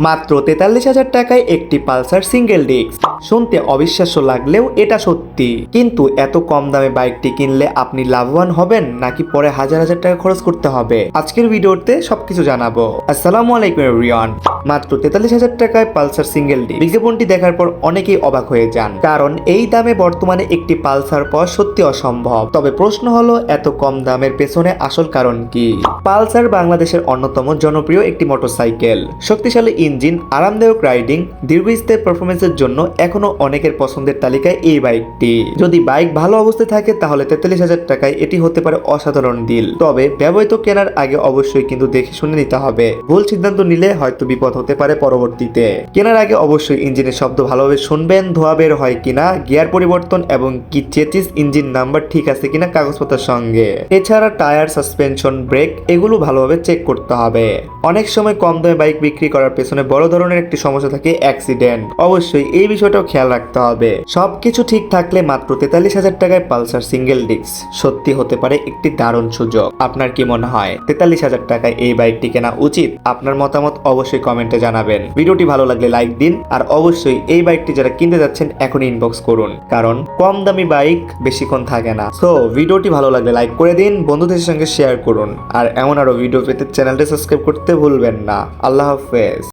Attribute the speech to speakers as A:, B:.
A: মাত্র 43,000 টাকায় একটি পালসার সিঙ্গেল ডিস্ক। শুনতে অবিশ্বাস্য লাগলেও এটা সত্যি। কিন্তু এত কম দামে বাইকটি কিনলে আপনি লাভবান হবেন নাকি পরে হাজার হাজার টাকা খরচ করতে হবে, আজকের ভিডিওতে সবকিছু জানাবো। আসসালামু আলাইকুম এভরিওয়ান। মাত্র 43,000 টাকায় পালসার সিঙ্গেল ডিস্ক। বিজ্ঞাপনটি দেখার পর অনেকেই অবাক হয়ে যান, কারণ এই দামে বর্তমানে একটি পালসার পাওয়া সত্যি অসম্ভব। তবে প্রশ্ন হলো, এত কম দামের পেছনে আসল কারণ কি? পালসার বাংলাদেশের অন্যতম জনপ্রিয় একটি মোটরসাইকেল। শক্তিশালী ইঞ্জিন, আরামদায়ক রাইডিং, দীর্ঘস্থায়ী পারফরমেন্সের জন্য এখনো অনেকের পছন্দের তালিকায় এই বাইকটি। যদি বাইক ভালো অবস্থায় থাকে তাহলে 43,000 টাকায় এটি হতে পারে অসাধারণ ডিল। তবে ব্যবহৃত কেনার আগে অবশ্যই কিন্তু দেখে শুনে নিতে হবে। ভুল সিদ্ধান্ত নিলে হয়তো বিপদ হতে পারে পরবর্তীতে। কেনার আগে অবশ্যই ইঞ্জিনের শব্দ ভালোভাবে শুনবেন, ধোয়া বের হয় কিনা, গিয়ার পরিবর্তন এবং কি চেচিস ইঞ্জিন নাম্বার ঠিক আছে কিনা কাগজপত্রের সঙ্গে। এছাড়া টায়ার, সাসপেনশন, ব্রেক এগুলো ভালোভাবে চেক করতে হবে। অনেক সময় কম দামে বাইক বিক্রি করার পেছনে বড় ধরনের একটি সমস্যা থাকে, অ্যাক্সিডেন্ট। অবশ্যই এই বিষয়টাও খেয়াল রাখতে হবে। সবকিছু ঠিক থাকলে মাত্র 43,000 টাকায় পালসার সিঙ্গেল ডিস্ক সত্যি হতে পারে একটি দারুণ সুযোগ। আপনার কি মনে হয় 43,000 টাকায় এই বাইকটি কেনা উচিত? আপনার মতামত অবশ্যই কমেন্টে জানাবেন। ভিডিওটি ভালো লাগলে লাইক দিন, আর অবশ্যই এই বাইকটি যারা কিনতে যাচ্ছেন এখনই ইনবক্স করুন, কারণ কম দামি বাইক বেশিক্ষণ থাকে না। সো ভিডিওটি ভালো লাগলে লাইক করে দিন, বন্ধুদের সঙ্গে শেয়ার করুন, আর এমন আরো ভিডিও পেতে চ্যানেলটি সাবস্ক্রাইব করতে ভুলবেন না। আল্লাহ হাফেজ।